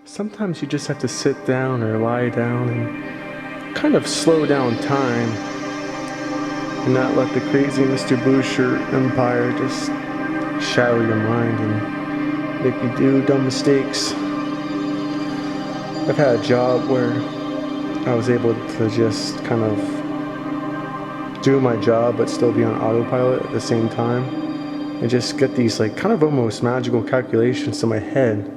Sometimes you just have to sit down or lie down and kind of slow down time and not let the crazy Mr. Blue Shirt Empire just shadow your mind and make you do dumb mistakes. I've had a job where I was able to just kind of do my job but still be on autopilot at the same time and just get these like kind of almost magical calculations in my head.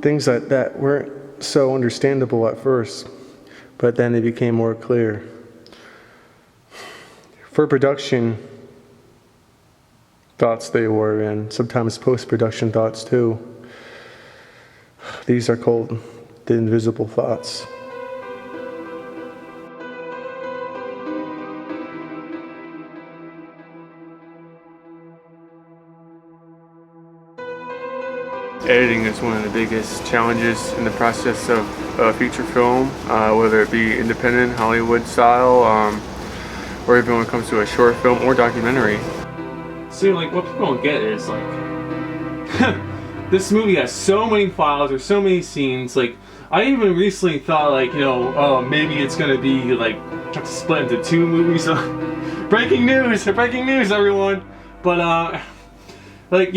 Things that weren't so understandable at first, but then they became more clear. For production thoughts they were, and sometimes post-production thoughts too. These are called the invisible thoughts. Editing is one of the biggest challenges in the process of feature film, whether it be independent, Hollywood style, or even when it comes to a short film or documentary. So like what people don't get is like, this movie has so many files or so many scenes. Like I even recently thought like, oh, maybe it's gonna be like split into two movies. Breaking news everyone. But like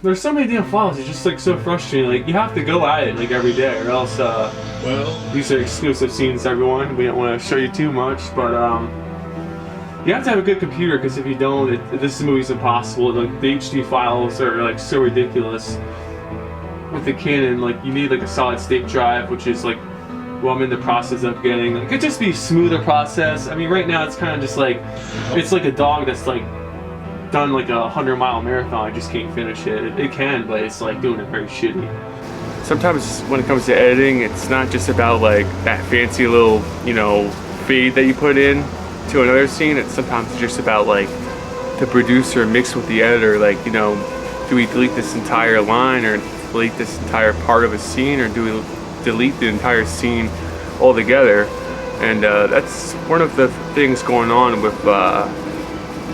there's so many damn files, it's just like so frustrating. Like you have to go at it like every day or else well, these are exclusive scenes everyone. We don't want to show you too much, but you have to have a good computer because if you don't, this movie's impossible. Like the HD files are like so ridiculous. With the Canon, like you need like a solid state drive, which is like what I'm in the process of getting. Like, it could just be a smoother process. I mean, right now it's kind of just like, it's like a dog that's like done like a 100-mile marathon. I just can't finish it. It can, but it's like doing it very shitty. Sometimes when it comes to editing, it's not just about like that fancy little, fade that you put in to another scene. It's sometimes just about like the producer mixed with the editor, like, do we delete this entire line or delete this entire part of a scene, or do we delete the entire scene altogether? And that's one of the things going on with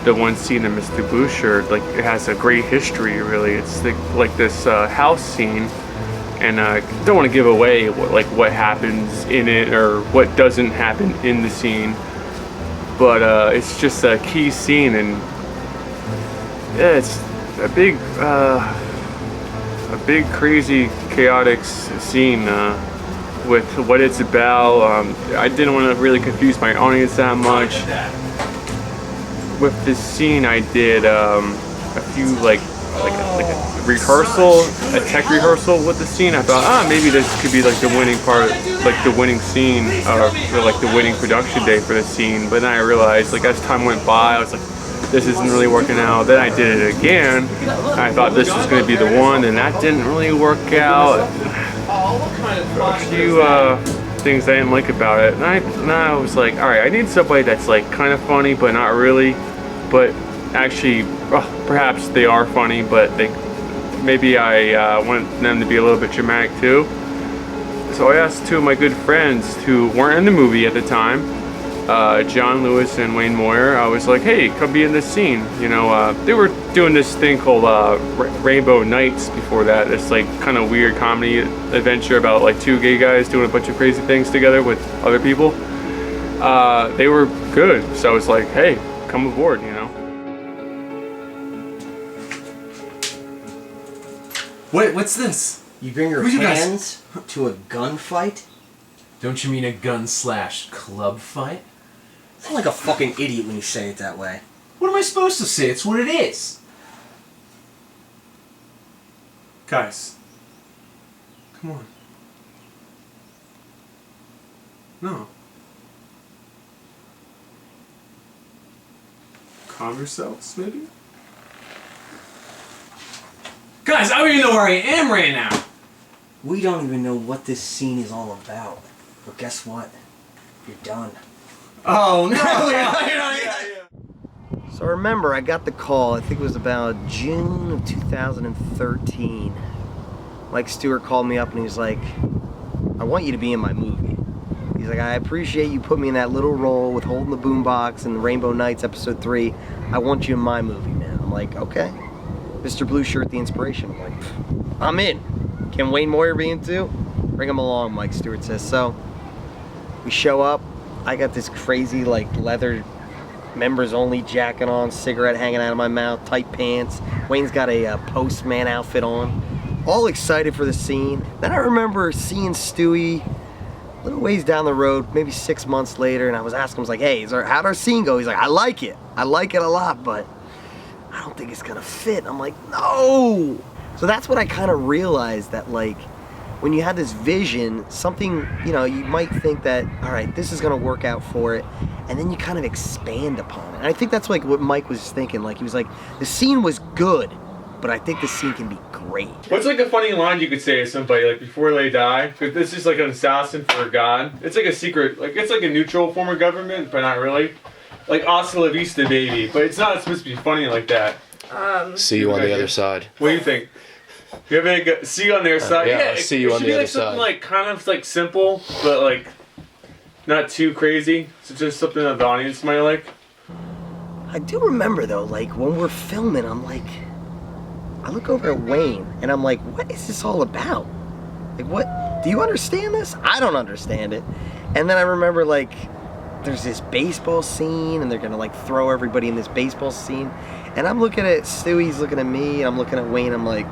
the one scene in Mr. Blue Shirt. Like it has a great history, really. It's like this house scene, and I don't want to give away what happens in it or what doesn't happen in the scene, but it's just a key scene, and yeah, it's a big crazy chaotic scene with what it's about. I didn't want to really confuse my audience that much. With this scene, I did a few like a rehearsal, a tech rehearsal with the scene. I thought, maybe this could be like the winning part, like the winning scene, or like the winning production day for the scene. But then I realized, like as time went by, I was like, this isn't really working out. Then I did it again. I thought this was going to be the one, and that didn't really work out. A few things I didn't like about it, and I was like, all right, I need somebody that's like kind of funny, but not really. But actually, perhaps they are funny, but maybe I want them to be a little bit dramatic too. So I asked two of my good friends who weren't in the movie at the time, John Lewis and Wayne Moyer. I was like, hey, come be in this scene. They were doing this thing called Rainbow Nights before that. This like kind of weird comedy adventure about like two gay guys doing a bunch of crazy things together with other people. They were good, so I was like, hey, come aboard, What's this? You bring your hands to a gunfight? Don't you mean a gun/club fight? You sound like a fucking idiot when you say it that way. What am I supposed to say? It's what it is. Guys, come on. No. Calm yourselves, maybe? Guys, I don't even know where I am right now. We don't even know what this scene is all about. But guess what? You're done. Oh, no. So remember, I got the call, I think it was about June of 2013. Mike Stewart called me up and he's like, I want you to be in my movie. He's like, I appreciate you put me in that little role with Holding the Boombox and Rainbow Nights episode 3. I want you in my movie, man. I'm like, okay. Mr. Blue Shirt, the inspiration. I'm like, I'm in. Can Wayne Moyer be in too? Bring him along, Mike Stewart says. So we show up. I got this crazy like leather members only jacket on, cigarette hanging out of my mouth, tight pants. Wayne's got a postman outfit on. All excited for the scene. Then I remember seeing Stewie a little ways down the road, maybe 6 months later, and I was asking him, I was like, hey, how'd our scene go? He's like, I like it. I like it a lot, but I don't think it's gonna fit. I'm like, no! So that's when I kind of realized that, like, when you have this vision, something, you know, you might think that, all right, this is gonna work out for it, and then you kind of expand upon it. And I think that's like what Mike was thinking. Like, he was like, the scene was good, but I think the scene can be great. What's like a funny line you could say to somebody like before they die? Because this is like an assassin for God. It's like a secret, like it's like a neutral form of government, but not really. Like hasta la vista, baby. But it's not supposed to be funny like that. See you on the other side. What do you think? You have any good, see you on their side? Yeah, see you on the other side. Something side. like kind of like simple, but like not too crazy. So just something that the audience might like. I do remember though, like when we're filming, I'm like, I look over at Wayne and I'm like, what is this all about? Like, what? Do you understand this? I don't understand it. And then I remember like, there's this baseball scene and they're gonna like throw everybody in this baseball scene. And I'm looking at Stewie's looking at me and I'm looking at Wayne, I'm like,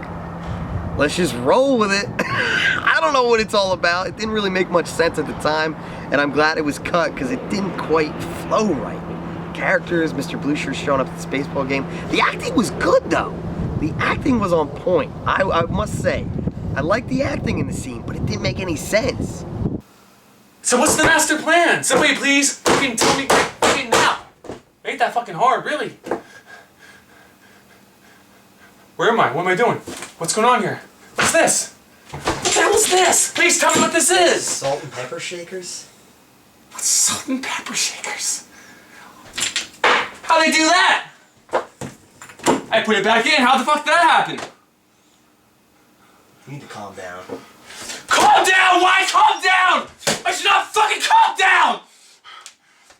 let's just roll with it. I don't know what it's all about. It didn't really make much sense at the time. And I'm glad it was cut because it didn't quite flow right. Characters, Mr. Blucher showing up at this baseball game. The acting was good though. The acting was on point. I must say, I liked the acting in the scene, but it didn't make any sense. So what's the master plan? Somebody please fucking tell me fucking now. Ain't that fucking hard, really? Where am I? What am I doing? What's going on here? What's this? What the hell is this? Please tell me what this is. Salt and pepper shakers? What's salt and pepper shakers? How'd they do that? I put it back in. How the fuck did that happen? You need to calm down. Calm down! Why calm down? I should not fucking calm down!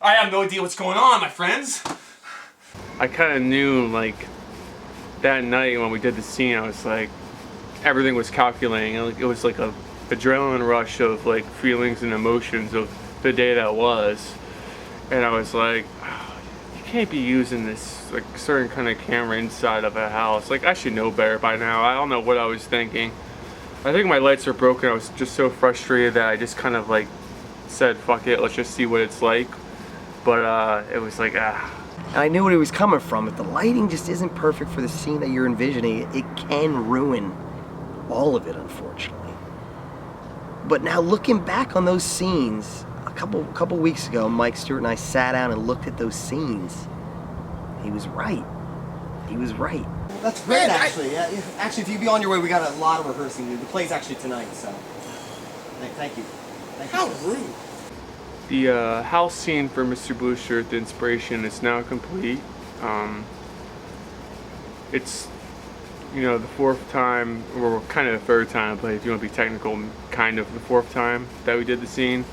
I have no idea what's going on, my friends. I kind of knew like that night when we did the scene, I was like, everything was calculating. It was like a adrenaline rush of like feelings and emotions of the day that was, and I was like, oh, you can't be using this like certain kind of camera inside of a house. Like I should know better by now. I don't know what I was thinking. I think my lights are broken. I was just so frustrated that I just kind of like said, fuck it, let's just see what it's like. But it was like, And I knew what he was coming from. If the lighting just isn't perfect for the scene that you're envisioning, it can ruin all of it, unfortunately. But now looking back on those scenes, a couple weeks ago, Mike Stewart and I sat down and looked at those scenes. He was right. He was right. That's great, actually. Actually, if you be on your way, we got a lot of rehearsing. The play's actually tonight, so thank you. How rude. the house scene for Mr. Blucher, the inspiration, is now complete. It's, you know, the fourth time, or kind of the third time, but if you want to be technical, kind of the fourth time that we did the scene.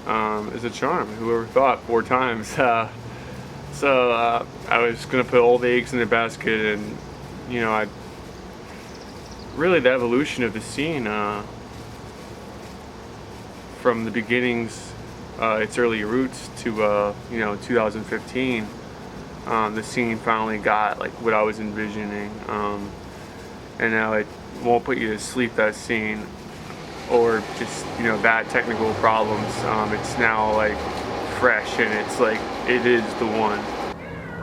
Is a charm. Whoever thought 4 times. So I was gonna put all the eggs in the basket, and you know, really the evolution of the scene from the beginnings, its early roots to you know, 2015. The scene finally got like what I was envisioning, and now it won't put you to sleep, that scene, or just, you know, bad technical problems. It's now like fresh, and it's like, it is the one.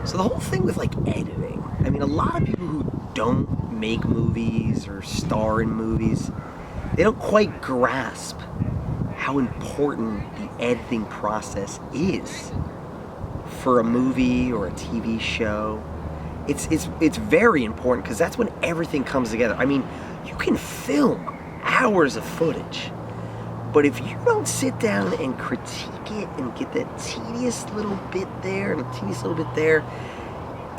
So the whole thing with like editing, I mean, a lot of people who don't make movies or star in movies, they don't quite grasp how important the editing process is for a movie or a TV show. It's very important, because that's when everything comes together. I mean, you can film hours of footage, but if you don't sit down and critique it and get that tedious little bit there and a tedious little bit there,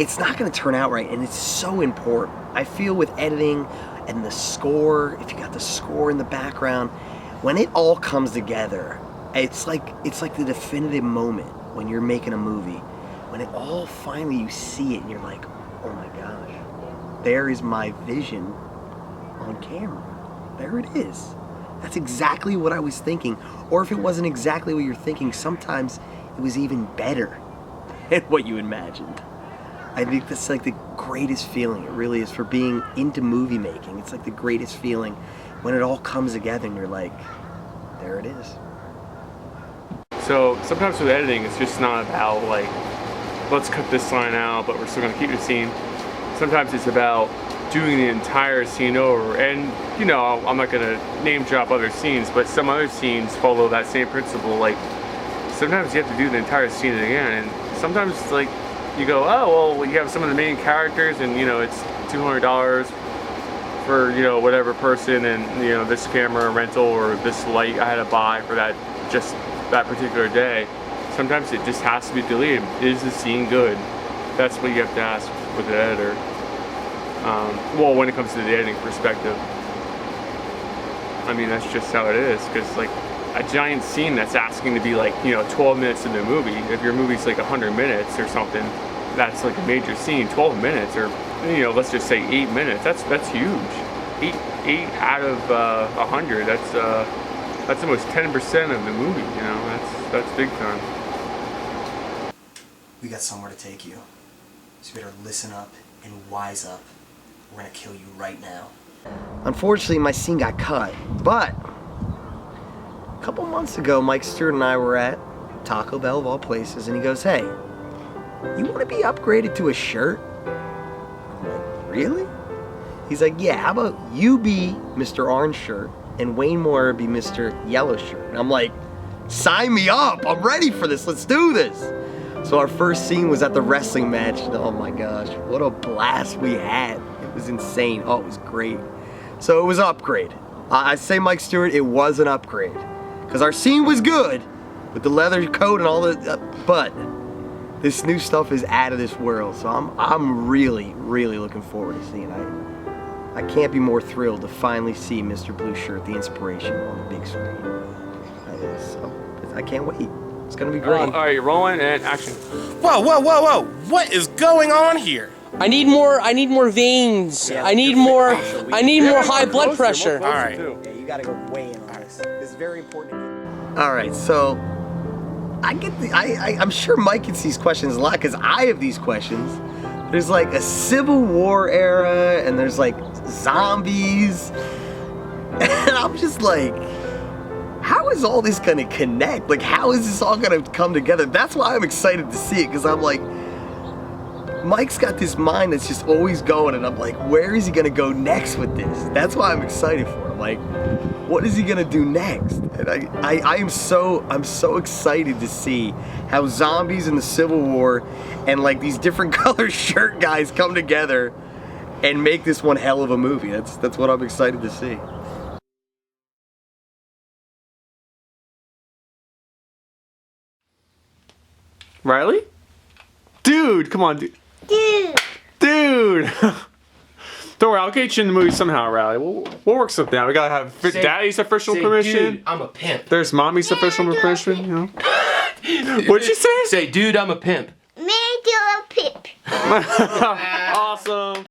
it's not going to turn out right. And it's so important. I feel with editing and the score, if you got the score in the background, when it all comes together, it's like the definitive moment when you're making a movie, when it all finally, you see it and you're like, oh my gosh, there is my vision on camera. there it is. That's exactly what I was thinking. Or if it wasn't exactly what you're thinking, sometimes it was even better than what you imagined. I think that's like the greatest feeling. It really is for being into movie making. It's like the greatest feeling when it all comes together and you're like, there it is. So sometimes with editing, it's just not about like, let's cut this line out, but we're still gonna keep the scene. Sometimes it's about doing the entire scene over. And you know, I'm not gonna name drop other scenes, but some other scenes follow that same principle. Like sometimes you have to do the entire scene again, and sometimes like you go, oh well, you have some of the main characters, and you know it's $200 for you know whatever person, and you know this camera rental or this light I had to buy for that just that particular day. Sometimes it just has to be deleted. Is the scene good? That's what you have to ask with the editor. Well, when it comes to the editing perspective, I mean that's just how it is. Because like a giant scene that's asking to be like 12 minutes in the movie. If your movie's like 100 minutes or something, that's like a major scene. 12 minutes or let's just say 8 minutes. That's huge. Eight out of 100. That's almost 10% of the movie. That's big time. We got somewhere to take you. So you better listen up and wise up. We're gonna kill you right now. Unfortunately, my scene got cut, but a couple months ago, Mike Stewart and I were at Taco Bell of all places, and he goes, hey, you wanna be upgraded to a shirt? I'm like, really? He's like, yeah, how about you be Mr. Orange Shirt and Wayne Moore be Mr. Yellow Shirt? And I'm like, sign me up, I'm ready for this, let's do this. So our first scene was at the wrestling match. Oh my gosh, what a blast we had. It was insane. Oh, it was great. So it was an upgrade. I say Mike Stewart, it was an upgrade. Because our scene was good with the leather coat and all the, but this new stuff is out of this world. So I'm really, really looking forward to seeing it. I can't be more thrilled to finally see Mr. Blue Shirt, the inspiration, on the big screen. So I can't wait. It's gonna be great. All right, rolling and action. Whoa, whoa, whoa, whoa! What is going on here? I need more veins. Yeah, I need more high blood pressure. All right. Yeah, you gotta go way in on this. This is very important. All right, so I'm sure Mike gets these questions a lot because I have these questions. There's like a Civil War era, and there's like zombies, and I'm just like, how is all this gonna connect? Like, how is this all gonna come together? That's why I'm excited to see it, because I'm like, Mike's got this mind that's just always going, and I'm like, where is he gonna go next with this? That's why I'm excited for him. Like, what is he gonna do next? And I'm so excited to see how zombies in the Civil War and like these different color shirt guys come together and make this one hell of a movie. That's what I'm excited to see. Riley? Dude, come on, dude. Dude! Don't worry, I'll get you in the movie somehow, Riley. We'll work something out. We gotta have Daddy's official permission. Dude, I'm a pimp. There's Mommy's official permission, What'd you say? Say, dude, I'm a pimp. Me do a pip. Awesome.